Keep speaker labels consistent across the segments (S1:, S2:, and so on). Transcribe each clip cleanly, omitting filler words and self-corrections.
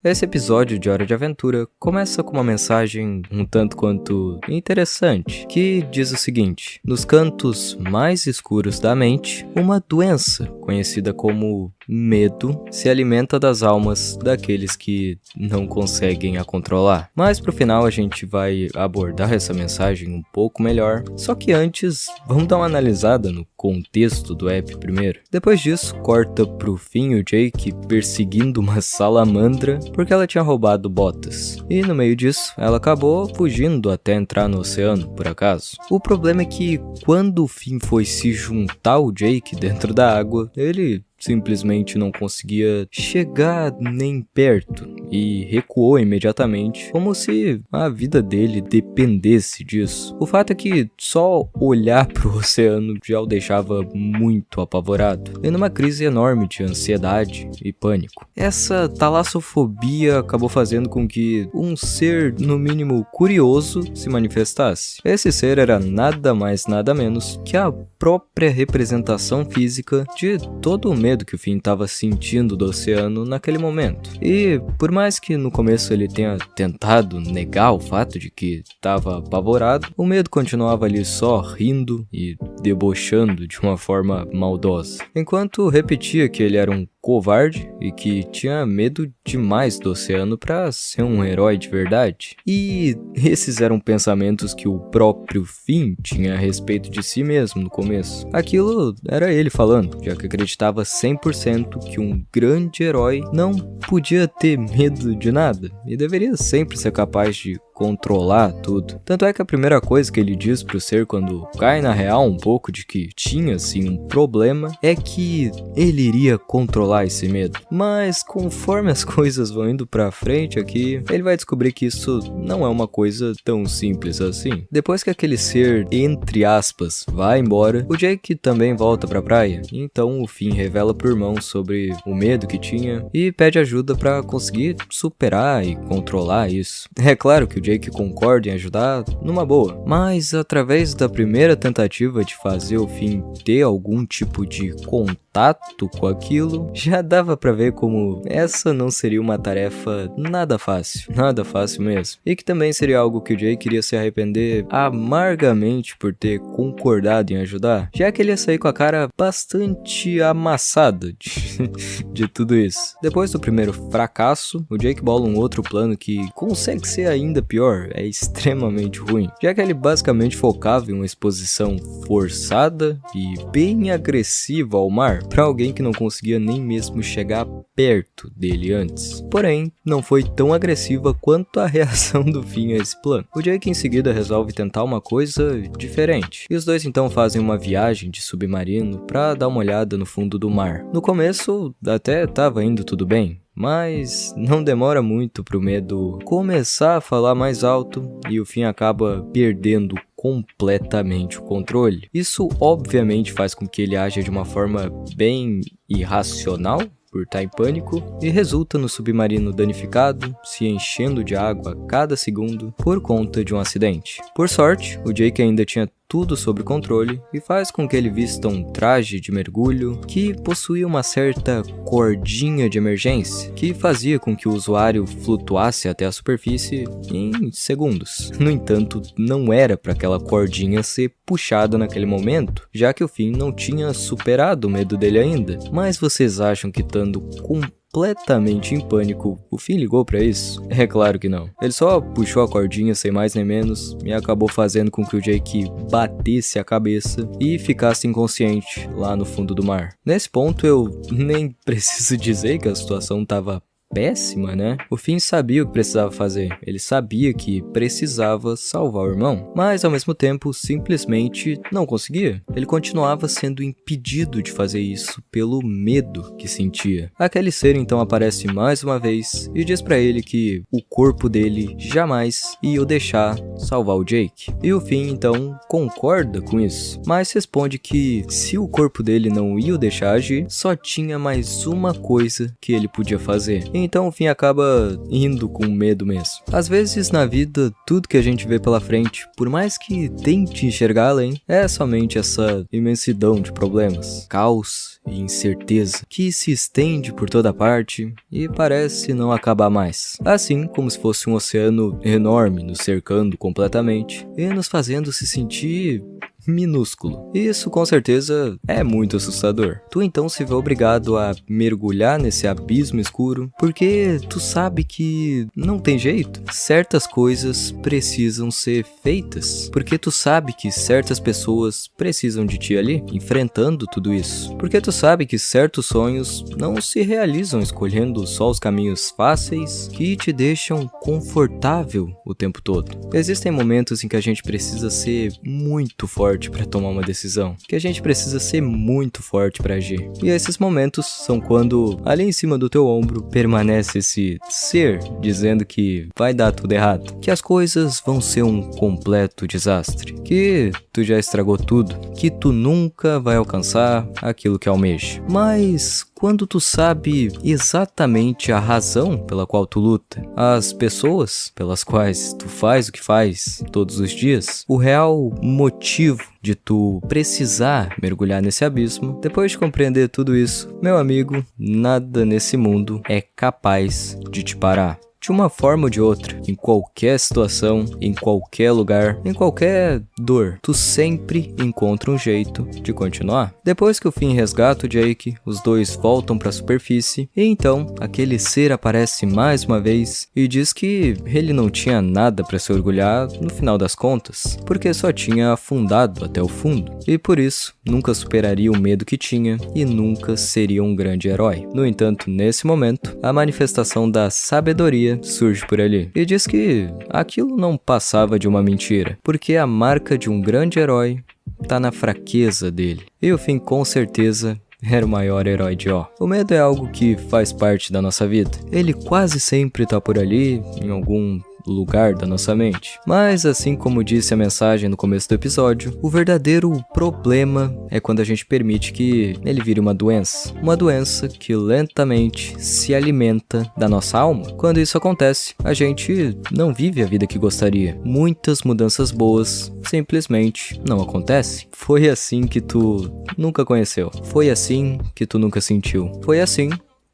S1: Esse episódio de Hora de Aventura começa com uma mensagem um tanto quanto interessante, que diz o seguinte: nos cantos mais escuros da mente, uma doença, conhecida como medo, se alimenta das almas daqueles que não conseguem a controlar. Mas pro final a gente vai abordar essa mensagem um pouco melhor, só que antes vamos dar uma analisada no contexto do app primeiro. Depois disso, corta pro Finn e o Jake perseguindo uma salamandra porque ela tinha roubado botas. E no meio disso, ela acabou fugindo até entrar no oceano, por acaso. O problema é que quando o Finn foi se juntar ao Jake dentro da água, ele simplesmente não conseguia chegar nem perto e recuou imediatamente, como se a vida dele dependesse disso. O fato é que só olhar pro oceano já o deixava muito apavorado, e numa crise enorme de ansiedade e pânico. Essa talassofobia acabou fazendo com que um ser, no mínimo curioso, se manifestasse. Esse ser era nada mais nada menos que a própria representação física de todo o medo que o Finn estava sentindo do oceano naquele momento. E por mais que no começo ele tenha tentado negar o fato de que estava apavorado, o medo continuava ali só rindo e debochando de uma forma maldosa, enquanto repetia que ele era um covarde e que tinha medo demais do oceano para ser um herói de verdade. E esses eram pensamentos que o próprio Finn tinha a respeito de si mesmo no começo. Aquilo era ele falando, já que acreditava 100% que um grande herói não podia ter medo de nada e deveria sempre ser capaz de controlar tudo. Tanto é que a primeira coisa que ele diz pro ser quando cai na real um pouco de que tinha sim um problema é que ele iria controlar esse medo. Mas conforme as coisas vão indo pra frente aqui, ele vai descobrir que isso não é uma coisa tão simples assim. Depois que aquele ser, entre aspas, vai embora, o Jake também volta pra praia. Então o Finn revela pro irmão sobre o medo que tinha e pede ajuda pra conseguir superar e controlar isso. É claro que o Jake concorda em ajudar numa boa, mas através da primeira tentativa de fazer o Finn ter algum tipo de contato com aquilo, já dava pra ver como essa não seria uma tarefa nada fácil mesmo, e que também seria algo que o Jake iria se arrepender amargamente por ter concordado em ajudar, já que ele ia sair com a cara bastante amassada de tudo isso. Depois do primeiro fracasso, o Jake bola um outro plano que consegue ser ainda pior, é extremamente ruim, já que ele basicamente focava em uma exposição forçada e bem agressiva ao mar para alguém que não conseguia nem mesmo chegar perto dele antes. Porém, não foi tão agressiva quanto a reação do Finn a esse plano. O Jake em seguida resolve tentar uma coisa diferente, e os dois então fazem uma viagem de submarino para dar uma olhada no fundo do mar. No começo até estava indo tudo bem, mas não demora muito pro medo começar a falar mais alto e o Finn acaba perdendo completamente o controle. Isso obviamente faz com que ele aja de uma forma bem irracional por estar em pânico e resulta no submarino danificado, se enchendo de água a cada segundo por conta de um acidente. Por sorte, o Jake ainda tinha tudo sob controle e faz com que ele vista um traje de mergulho que possuía uma certa cordinha de emergência que fazia com que o usuário flutuasse até a superfície em segundos. No entanto, não era para aquela cordinha ser puxada naquele momento, já que o Finn não tinha superado o medo dele ainda. Mas vocês acham que estando completamente em pânico, o Finn ligou pra isso? É claro que não. Ele só puxou a cordinha sem mais nem menos e acabou fazendo com que o Jake batesse a cabeça e ficasse inconsciente lá no fundo do mar. Nesse ponto eu nem preciso dizer que a situação tava péssima, né? O Finn sabia o que precisava fazer, ele sabia que precisava salvar o irmão, mas ao mesmo tempo simplesmente não conseguia. Ele continuava sendo impedido de fazer isso pelo medo que sentia. Aquele ser então aparece mais uma vez e diz pra ele que o corpo dele jamais ia o deixar salvar o Jake. E o Finn então concorda com isso, mas responde que se o corpo dele não ia o deixar agir, só tinha mais uma coisa que ele podia fazer. Então o Finn acaba indo com medo mesmo. Às vezes na vida, tudo que a gente vê pela frente, por mais que tente enxergar além, é somente essa imensidão de problemas, caos e incerteza que se estende por toda parte e parece não acabar mais. Assim como se fosse um oceano enorme nos cercando completamente e nos fazendo se sentir minúsculo. Isso com certeza é muito assustador. Tu então se vê obrigado a mergulhar nesse abismo escuro porque tu sabe que não tem jeito. Certas coisas precisam ser feitas, porque tu sabe que certas pessoas precisam de ti ali, enfrentando tudo isso. Porque tu sabe que certos sonhos não se realizam escolhendo só os caminhos fáceis que te deixam confortável o tempo todo. Existem momentos em que a gente precisa ser muito forte para tomar uma decisão, que a gente precisa ser muito forte para agir. E esses momentos são quando ali em cima do teu ombro permanece esse ser dizendo que vai dar tudo errado, que as coisas vão ser um completo desastre, que tu já estragou tudo, que tu nunca vai alcançar aquilo que almeja. Mas quando tu sabe exatamente a razão pela qual tu luta, as pessoas pelas quais tu faz o que faz todos os dias, o real motivo de tu precisar mergulhar nesse abismo, depois de compreender tudo isso, meu amigo, nada nesse mundo é capaz de te parar. De uma forma ou de outra, em qualquer situação, em qualquer lugar, em qualquer dor, tu sempre encontra um jeito de continuar. Depois que o Finn resgata o Jake, os dois voltam para a superfície e então aquele ser aparece mais uma vez e diz que ele não tinha nada para se orgulhar no final das contas, porque só tinha afundado até o fundo e por isso nunca superaria o medo que tinha e nunca seria um grande herói. No entanto, nesse momento, a manifestação da sabedoria surge por ali e diz que aquilo não passava de uma mentira, porque a marca de um grande herói tá na fraqueza dele. E o Finn com certeza era o maior herói de Ó. O medo é algo que faz parte da nossa vida. Ele quase sempre tá por ali, em algum lugar da nossa mente. Mas assim como disse a mensagem no começo do episódio, o verdadeiro problema é quando a gente permite que ele vire uma doença que lentamente se alimenta da nossa alma. Quando isso acontece, a gente não vive a vida que gostaria. Muitas mudanças boas simplesmente não acontecem. Foi assim que tu nunca conheceu. Foi assim que tu nunca sentiu. Foi assim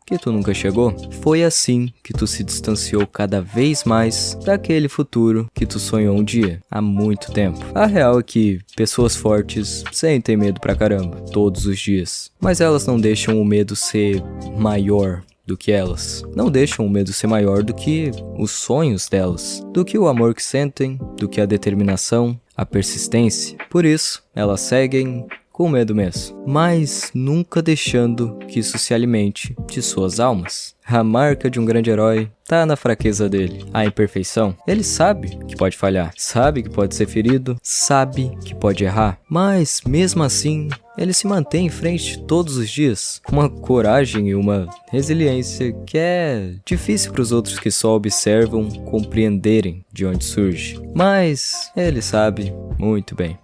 S1: que tu nunca chegou. Foi assim que tu se distanciou cada vez mais daquele futuro que tu sonhou um dia, há muito tempo. A real é que pessoas fortes sentem medo pra caramba, todos os dias. Mas elas não deixam o medo ser maior do que elas. Não deixam o medo ser maior do que os sonhos delas, do que o amor que sentem, do que a determinação, a persistência. Por isso, elas seguem com medo mesmo, mas nunca deixando que isso se alimente de suas almas. A marca de um grande herói tá na fraqueza dele, a imperfeição. Ele sabe que pode falhar, sabe que pode ser ferido, sabe que pode errar, mas mesmo assim, ele se mantém em frente todos os dias, com uma coragem e uma resiliência que é difícil para os outros que só observam compreenderem de onde surge. Mas ele sabe muito bem.